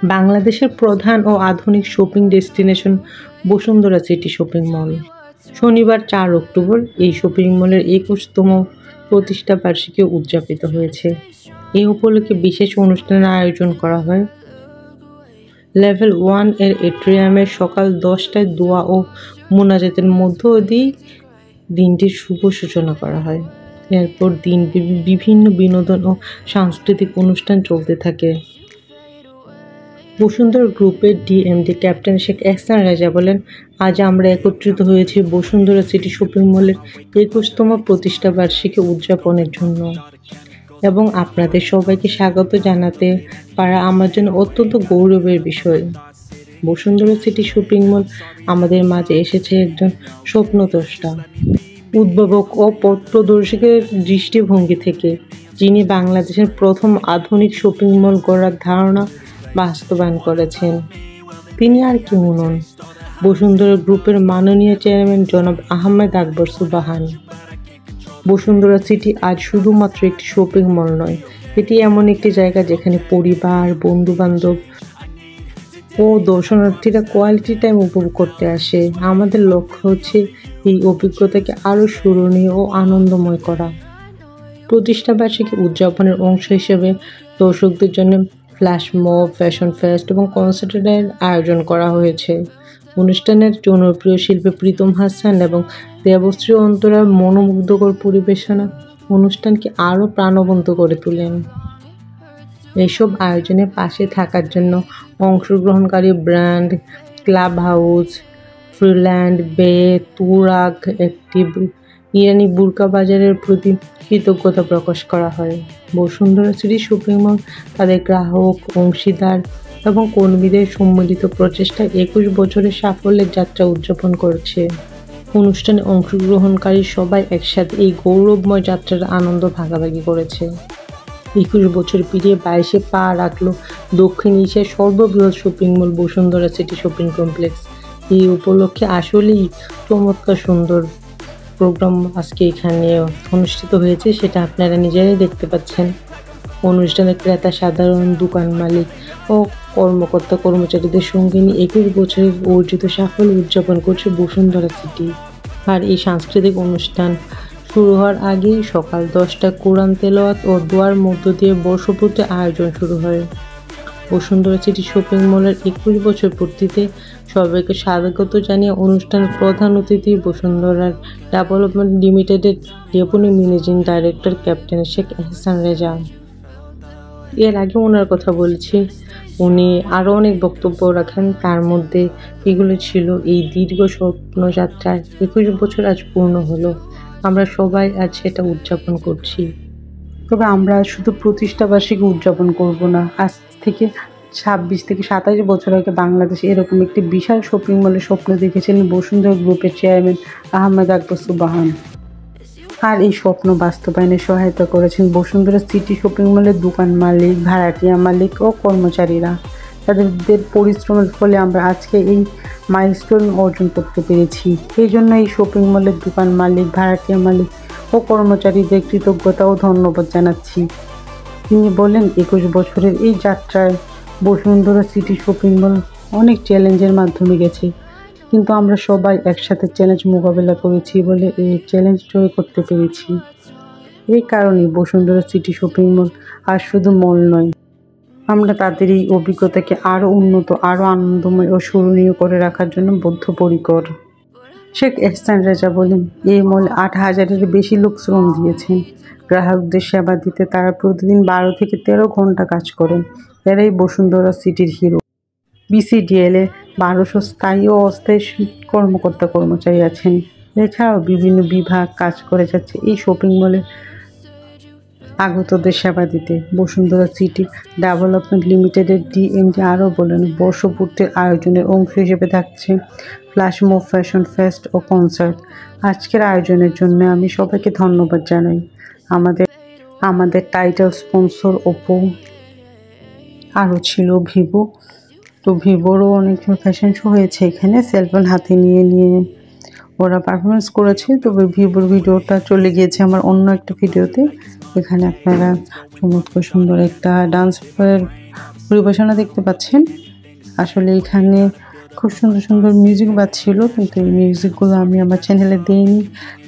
বাংলাদেশের প্রধান ও আধুনিক shopping destination Bashundhara city shopping mall. শনিবার ৪ অক্টোবর এই শপিং মলের ২১তম প্রতিষ্ঠা বার্ষিকী উদযাপিত হয়েছে। এই উপলক্ষে বিশেষ অনুষ্ঠানের আয়োজন করা হয়। লেভেল 1 এর এট্রিয়ামে সকাল ১০টায় দোয়া ও মোনাজাতের মধ্য দিয়ে দিনটির শুভ সূচনা করা হয়। এরপর দিনব্যাপী বিভিন্ন বিনোদন ও সাংস্কৃতিক অনুষ্ঠান চলতে থাকে। বসুন্ধরা গ্রুপের ডিএমডি ক্যাপ্টেন শেখ এহসান রেজা বলেন, আজ আমরা একত্রিত হয়েছি বসুন্ধরা সিটি শপিং মলের ২১তম প্রতিষ্ঠা বার্ষিকী উদযাপনের জন্য এবং আপনাদের সবাইকে স্বাগত জানাতে পারা আমার জন্য অত্যন্ত গৌরবের বিষয়। বসুন্ধরা সিটি শপিং মল আমাদের মাঝে এসেছে একজন স্বপ্নদ্রষ্টা, উদ্ভাবক ও পথ প্রদর্শকের দৃষ্টিভঙ্গি থেকে, যিনি বাংলাদেশের প্রথম আধুনিক শপিং মল গড়ার ধারণা বাস্তবায়ন করেছেন। তিনি আর কেউ নন, বসুন্ধরা গ্রুপের মাননীয় চেয়ারম্যান জনাব আহমেদ আকবর সুবহান। বসুন্ধরা সিটি আজ শুধুমাত্র একটি শপিং মল নয়, এটি এমন একটি জায়গা যেখানে পরিবার, বন্ধুবান্ধব ও দর্শনার্থীরা কোয়ালিটি টাইম উপভোগ করতে আসে। আমাদের লক্ষ্য হচ্ছে এই অভিজ্ঞতাকে আরও স্মরণীয় ও আনন্দময় করা। প্রতিষ্ঠা বার্ষিকী উদযাপনের অংশ হিসেবে দর্শকদের জন্য ফ্ল্যাশ মব, ফ্যাশন ফেস্ট এবং কনসার্টের আয়োজন করা হয়েছে। অনুষ্ঠানের জনপ্রিয় শিল্পী প্রীতম হাসান এবং দেবশ্রী অন্তরার মনোমুগ্ধকর পরিবেশনা অনুষ্ঠানকে আরও প্রাণবন্ত করে তোলেন। এসব আয়োজনে পাশে থাকার জন্য অংশগ্রহণকারী ব্র্যান্ড ক্লাব হাউস, ফ্রিল্যান্ড, বে, তুরাগ, অ্যাক্টিভ, ইরানি বুরকা বাজারের প্রতি কৃতজ্ঞতা প্রকাশ করা হয়। বসুন্ধরা সিটি শপিং মল তাদের গ্রাহক, অংশীদার এবং কর্মীদের সম্মিলিত প্রচেষ্টায় ২১ বছরের সাফল্যের যাত্রা উদযাপন করছে। অনুষ্ঠানে অংশগ্রহণকারী সবাই একসাথে এই গৌরবময় যাত্রার আনন্দ ভাগাভাগি করেছে। ২১ বছর পেরিয়ে ২২-এ পা রাখল দক্ষিণ এশিয়ার সর্ববৃহৎ shopping mall Bashundhara city shopping complex. এই উপলক্ষে আসলেই চমৎকার সুন্দর প্রোগ্রাম আজকে এখানে অনুষ্ঠিত হয়েছে, সেটা আপনারা নিজেরাই দেখতে পাচ্ছেন। অনুষ্ঠানে ক্রেতা, সাধারণ দোকান মালিক ও কর্মকর্তা কর্মচারীদের সঙ্গে নিয়ে ২১ বছরের অর্জিত সাফল্য উদযাপন করছে বসুন্ধরা সিটি। আর এই সাংস্কৃতিক অনুষ্ঠান শুরু হওয়ার আগেই সকাল ১০টায় কোরআন তেলাওয়াত ও দোয়ার মধ্য দিয়ে বর্ষপূর্তি আয়োজন শুরু হয়। বসুন্ধরা সিটি শপিং মলের ২১ বছর পূর্তিতে সবাইকে স্বাগত জানিয়ে অনুষ্ঠানের প্রধান অতিথি বসুন্ধরার ডেভেলপমেন্ট লিমিটেডের deputy managing director captain Sheikh Ehsan Reza. এর আগে ওনার কথা বলেছি, উনি আরও অনেক বক্তব্য রাখেন, তার মধ্যে এগুলো ছিল এই দীর্ঘ স্বপ্নযাত্রায় ২১ বছর আজ পূর্ণ হলো। আমরা সবাই আজ সেটা উদযাপন করছি। তবে আমরা শুধু প্রতিষ্ঠা বার্ষিকী উদযাপন করব না, আজ থেকে ২৬ থেকে ২৭ বছর আগে বাংলাদেশে এরকম একটি বিশাল শপিং মলের স্বপ্ন দেখেছিলেন বসুন্ধরা গ্রুপের চেয়ারম্যান আহমেদ আকবর সুবহান। আর এই স্বপ্ন বাস্তবায়নে সহায়তা করেছেন বসুন্ধরা সিটি শপিং মলের দোকান মালিক, ভাড়াটিয়া মালিক ও কর্মচারীরা। তাদের পরিশ্রমের ফলে আমরা আজকে এই মাইলস্টোন অর্জন করতে পেরেছি। এই জন্য এই শপিং মলের দোকান মালিক, ভাড়াটিয়া মালিক ও কর্মচারীদের কৃতজ্ঞতা ও ধন্যবাদ জানাচ্ছি। তিনি বলেন, ২১ বছরের এই যাত্রায় বসুন্ধরা সিটি শপিং মল অনেক চ্যালেঞ্জের মাধ্যমে গেছে, কিন্তু আমরা সবাই একসাথে চ্যালেঞ্জ মোকাবেলা করেছি বলে এই চ্যালেঞ্জ জয় করতে পেরেছি। এই কারণে বসুন্ধরা সিটি শপিং মল আর শুধু মল নয়, আমরা তাদের এই অভিজ্ঞতাকে আরও উন্নত, আরও আনন্দময় ও স্মরণীয় করে রাখার জন্য বদ্ধপরিকর। শেখ এহসান রেজা বলেন, এই মলে ৮,০০০-এর বেশি লোক শ্রম দিয়েছেন। গ্রাহকদের সেবা দিতে তারা প্রতিদিন ১২ থেকে ১৩ ঘন্টা কাজ করেন। এরাই বসুন্ধরা সিটির হিরো। বিসিডিএল-এ ১২০০ স্থায়ী ও অস্থায়ী কর্মকর্তা কর্মচারী আছেন। এছাড়াও বিভিন্ন বিভাগ কাজ করে যাচ্ছে এই শপিং মলে আগতদের সেবা দিতে। বসুন্ধরা সিটি ডেভেলপমেন্ট লিমিটেডের ডিএমডি আরও বলেন, বর্ষপূর্তির আয়োজনের অংশ হিসেবে থাকছে ফ্ল্যাশ মব, ফ্যাশন ফেস্ট ও কনসার্ট। আজকের আয়োজনের জন্য আমি সবাইকে ধন্যবাদ জানাই। আমাদের টাইটেল স্পন্সর ওপো, আরও ছিল ভিভো। তো ভিভোরও অনেক ফ্যাশন শো হয়েছে এখানে, সেলফোন হাতে নিয়ে ওরা পারফরমেন্স করেছে। তবে ভিভোর ভিডিওটা চলে গিয়েছে আমার অন্য একটা ভিডিওতে। এখানে আপনারা চমৎকার সুন্দর একটা ডান্স পরিবেশনা দেখতে পাচ্ছেন। আসলে এখানে খুব সুন্দর সুন্দর মিউজিক বাজছিল, কিন্তু এই মিউজিকগুলো আমি আমার চ্যানেলে দিইনি,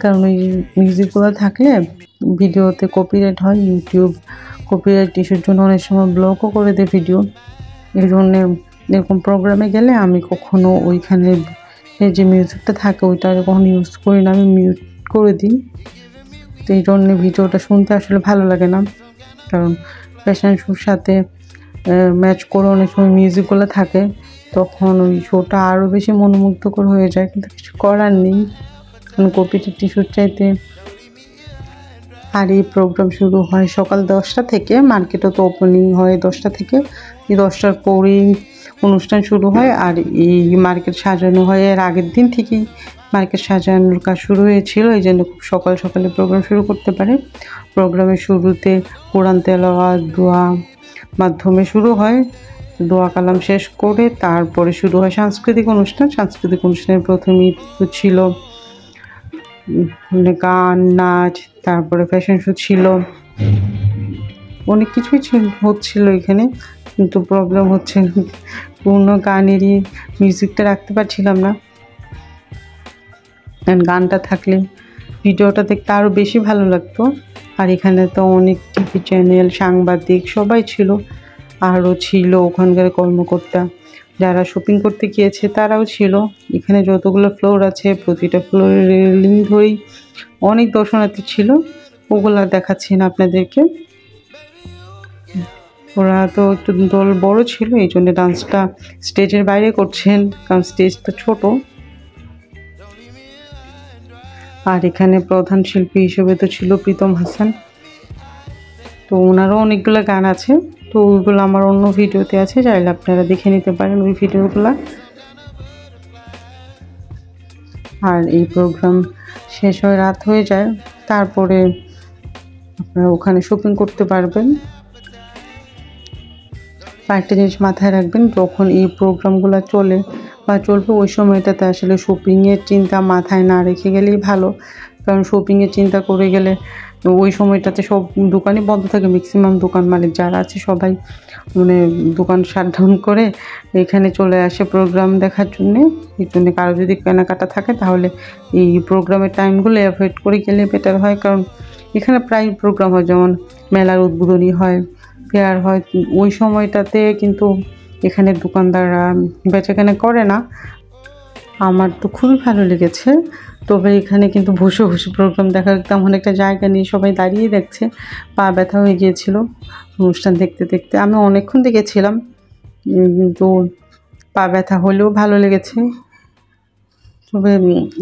কারণ ওই মিউজিকগুলো থাকলে ভিডিওতে কপিরাইট হয়। ইউটিউব কপিরাইট ইস্যুর জন্য অনেক সময় ব্লকও করে দেয় ভিডিও। এই জন্যে এরকম প্রোগ্রামে গেলে আমি কখনো ওইখানে যে মিউজিকটা থাকে ওইটা কখনো ইউজ করি না, আমি মিউট করে দিই। তো এই জন্যে ভিডিওটা শুনতে আসলে ভালো লাগে না, কারণ ফ্যাশন শোর সাথে ম্যাচ করে অনেক সময় মিউজিকগুলো থাকে, তখন ওই শোটা আরও বেশি মনোমুগ্ধকর হয়ে যায়। কিন্তু কিছু করার নেই, কারণ কপিরাইট ইস্যুর চাইতে। আর এই প্রোগ্রাম শুরু হয় সকাল 10টা থেকে, মার্কেটও তো ওপেনিং হয় 10টা থেকে। এই 10টার পরেই অনুষ্ঠান শুরু হয়। আর এই মার্কেট সাজানো হয় এর আগের দিন থেকেই মার্কেট সাজানোর কাজ শুরু হয়েছিল, এই জন্য খুব সকাল সকালে প্রোগ্রাম শুরু করতে পারে। প্রোগ্রামের শুরুতে কোরআন তেলাওয়াত দোয়া মাধ্যমে শুরু হয়। দোয়া কালাম শেষ করে তারপরে শুরু হয় সাংস্কৃতিক অনুষ্ঠান। সাংস্কৃতিক অনুষ্ঠানের প্রথমেই ছিল গান, নাচ, তারপরে ফ্যাশন শো ছিল, অনেক কিছুই হচ্ছিল এখানে। কিন্তু প্রবলেম হচ্ছে পূর্ণ গানেরই মিউজিকটা রাখতে পারছিলাম না। গানটা থাকলে ভিডিওটা দেখতে আরও বেশি ভালো লাগতো। আর এখানে তো অনেক টিভি চ্যানেল, সাংবাদিক সবাই ছিল, আরও ছিল ওখানকার কর্মকর্তা যারা শপিং করতে গিয়েছে তারাও ছিল। এখানে যতগুলো ফ্লোর আছে প্রতিটা ফ্লোরের রেলিং ধরেই অনেক দর্শনার্থী ছিল, ওগুলা দেখাচ্ছি না আপনাদেরকে। ওরা তো একটু দল বড় ছিল, এই জন্য ডান্সটা স্টেজের বাইরে করছেন, কারণ স্টেজটা ছোট। আর এখানে প্রধান শিল্পী হিসেবে তো ছিল প্রীতম হাসান, তো ওনারও অনেকগুলো গান আছে, তো ওইগুলো আমার অন্য ভিডিওতে আছে, চাইলে আপনারা দেখে নিতে পারেন ওই ভিডিওগুলো। আর এই প্রোগ্রাম শেষ হয়ে রাত হয়ে যায়, তারপরে আপনারা ওখানে শপিং করতে পারবেন। একটা জিনিস মাথায় রাখবেন, যখন এই প্রোগ্রামগুলো চলে বা চলবে ওই সময়টাতে আসলে শপিংয়ের চিন্তা মাথায় না রেখে গেলেই ভালো, কারণ শপিংয়ের চিন্তা করে গেলে ওই সময়টাতে সব দোকানই বন্ধ থাকে। ম্যাক্সিমাম দোকান মালিক যারা আছে সবাই মানে দোকান শাটডাউন করে এখানে চলে আসে প্রোগ্রাম দেখার জন্যে। এই জন্যে কারো যদি কেনাকাটা থাকে তাহলে এই প্রোগ্রামের টাইমগুলো অ্যাভয়েড করে গেলে বেটার হয়, কারণ এখানে প্রায় প্রোগ্রাম হয়, যেমন মেলার উদ্বোধনী হয়, ফেয়ার হয়, ওই সময়টাতে কিন্তু এখানে দোকানদাররা বেচাকেনা করে না। আমার তো খুবই ভালো লেগেছে, তবে এখানে কিন্তু বসে বসে প্রোগ্রাম দেখার তেমন একটা জায়গা নেই, সবাই দাঁড়িয়ে দেখছে। পা ব্যথা হয়ে গিয়েছিল অনুষ্ঠান দেখতে দেখতে, আমি অনেকক্ষণ দেখেছিলাম, কিন্তু পা ব্যথা হলেও ভালো লেগেছে। তবে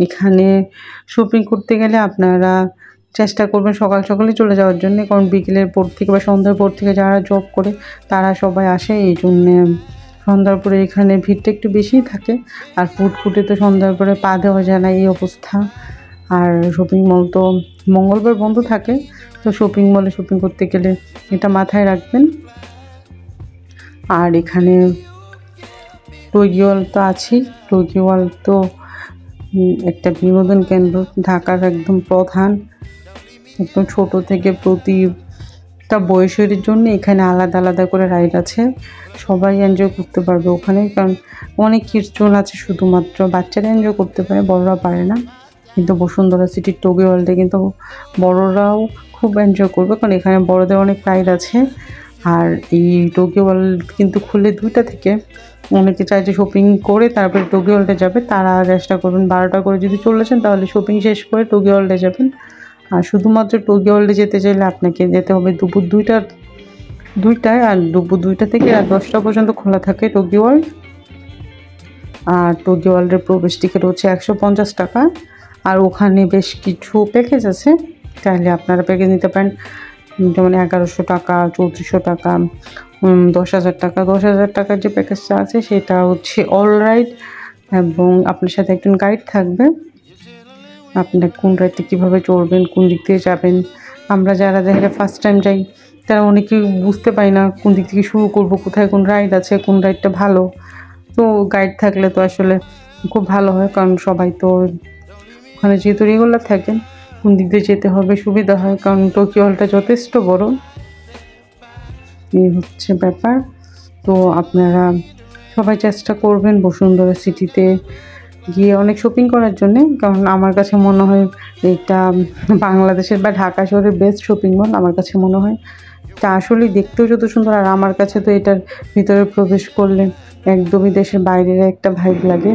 এখানে শপিং করতে গেলে আপনারা চেষ্টা করবেন সকাল সকালে চলে যাওয়ার জন্য, কারণ বিকেলের পর থেকে বা সন্ধ্যার পর থেকে যারা জব করে তারা সবাই আসে, এই জন্যে সন্ধ্যার পরে এখানে ভিড়টা একটু বেশিই থাকে। আর ফুটফুটে তো সন্ধ্যার পরে পা দেওয়া যায় না, এই অবস্থা। আর শপিং মল তো মঙ্গলবার বন্ধ থাকে, তো শপিং মলে শপিং করতে গেলে এটা মাথায় রাখবেন। আর এখানে টগিওয়াল তো আছেই, টগিওয়াল তো একটা বিনোদন কেন্দ্র, ঢাকার একদম প্রধান। একদম ছোট থেকে প্রতিটা বয়সের জন্য এখানে আলাদা আলাদা করে রাইড আছে, সবাই এনজয় করতে পারবে ওখানে, কারণ অনেক কিছু আছে শুধুমাত্র বাচ্চারা এনজয় করতে পারে, বড়রা পারে না। কিন্তু বসুন্ধরা সিটির টোকিও ওয়ার্ল্ডে কিন্তু বড়রাও খুব এনজয় করবে, কারণ এখানে বড়দের অনেক রাইড আছে। আর এই টোকিও ওয়ার্ল্ড কিন্তু খুলে 2টা থেকে, অনেকে চাই যে শপিং করে তারপরে টোকিও ওয়ার্ল্ডে যাবে, তারা চেষ্টা করবেন 12টা করে যদি চলেছেন তাহলে শপিং শেষ করে টোকিও ওয়ার্ল্ডে যাবেন। আর শুধুমাত্র টোকিও ওয়ার্ল্ডে যেতে চাইলে আপনাকে যেতে হবে দুপুর 2টায়, আর দুপুর 2টা থেকে রাত 10টা পর্যন্ত খোলা থাকে টোকিও ওয়ার্ল্ড। আর টোকিও ওয়ার্ল্ডের প্রবেশ টিকিট হচ্ছে 150 টাকা। আর ওখানে বেশ কিছু প্যাকেজ আছে, চাইলে আপনারা প্যাকেজ নিতে পারেন, যেমন 1100 টাকা, 3400 টাকা, 10,000 টাকা। 10,000 টাকার যে প্যাকেজটা আছে সেটা হচ্ছে অল রাইড, এবং আপনার সাথে একজন গাইড থাকবে। আপনার কোন রাইডে কীভাবে চড়বেন, কোন দিক থেকে যাবেন। আমরা যারা জায়গায় ফার্স্ট টাইম যাই তারা অনেকেই বুঝতে পারি না কোন দিক থেকে শুরু করব, কোথায় কোন রাইড আছে, কোন রাইডটা ভালো। তো গাইড থাকলে তো আসলে খুব ভালো হয়, কারণ সবাই তো ওখানে যেহেতু রেগুলার থাকেন, কোন দিক দিয়ে যেতে হবে সুবিধা হয়, কারণ টোকিও হলটা যথেষ্ট বড়। এই হচ্ছে ব্যাপার। তো আপনারা সবাই চেষ্টা করবেন বসুন্ধরা সিটিতে গিয়ে অনেক শপিং করার জন্যে, কারণ আমার কাছে মনে হয় এটা বাংলাদেশের বা ঢাকা শহরের বেস্ট শপিং মল আমার কাছে মনে হয়। তা আসলেই দেখতেও যত সুন্দর, আর আমার কাছে তো এটার ভিতরে প্রবেশ করলে একদমই দেশের বাইরের একটা ভাইব লাগে।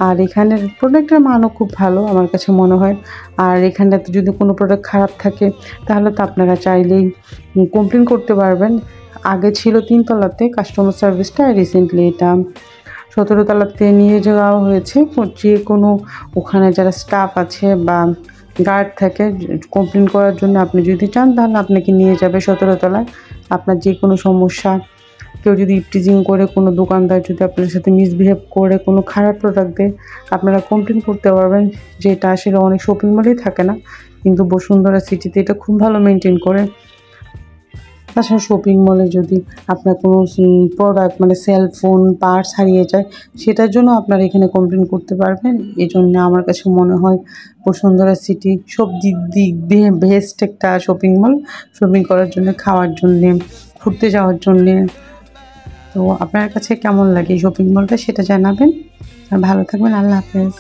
আর এখানের প্রোডাক্টের মানও খুব ভালো আমার কাছে মনে হয়। আর এখানটাতে যদি কোনো প্রোডাক্ট খারাপ থাকে তাহলে তো আপনারা চাইলেই কমপ্লেন করতে পারবেন। আগে ছিল 3 তলাতে কাস্টমার সার্ভিসটা, রিসেন্টলি এটা 17 তলাতে নিয়ে যাওয়া হয়েছে। যে কোনো ওখানে যারা স্টাফ আছে বা গার্ড থাকে কমপ্লেন করার জন্য, আপনি যদি চান তাহলে আপনাকে নিয়ে যাবে 17 তলায়। আপনার যে কোনো সমস্যা, কেউ যদি ইপটিজিং করে, কোনো দোকানদার যদি আপনার সাথে মিসবিহেভ করে কোনো খারাপ প্রোডাক্ট দেয়, আপনারা কমপ্লেন করতে পারবেন। যেটা আসলে অনেক শপিং মলেই থাকে না, কিন্তু বসুন্ধরা সিটিতে এটা খুব ভালো মেনটেন করে। তাছাড়া শপিং মলে যদি আপনার কোনো প্রোডাক্ট মানে সেলফোন, পার্স হারিয়ে যায়, সেটার জন্য আপনারা এখানে কমপ্লেন করতে পারবেন। এই জন্য আমার কাছে মনে হয় বসুন্ধরা সিটি সব দিক দিয়ে বেস্ট একটা শপিং মল, শপিং করার জন্য, খাওয়ার জন্যে, ঘুরতে যাওয়ার জন্যে। তো আপনার কাছে কেমন লাগে এই শপিং মলটা সেটা জানাবেন। আর ভালো থাকবেন। আল্লাহ হাফেজ।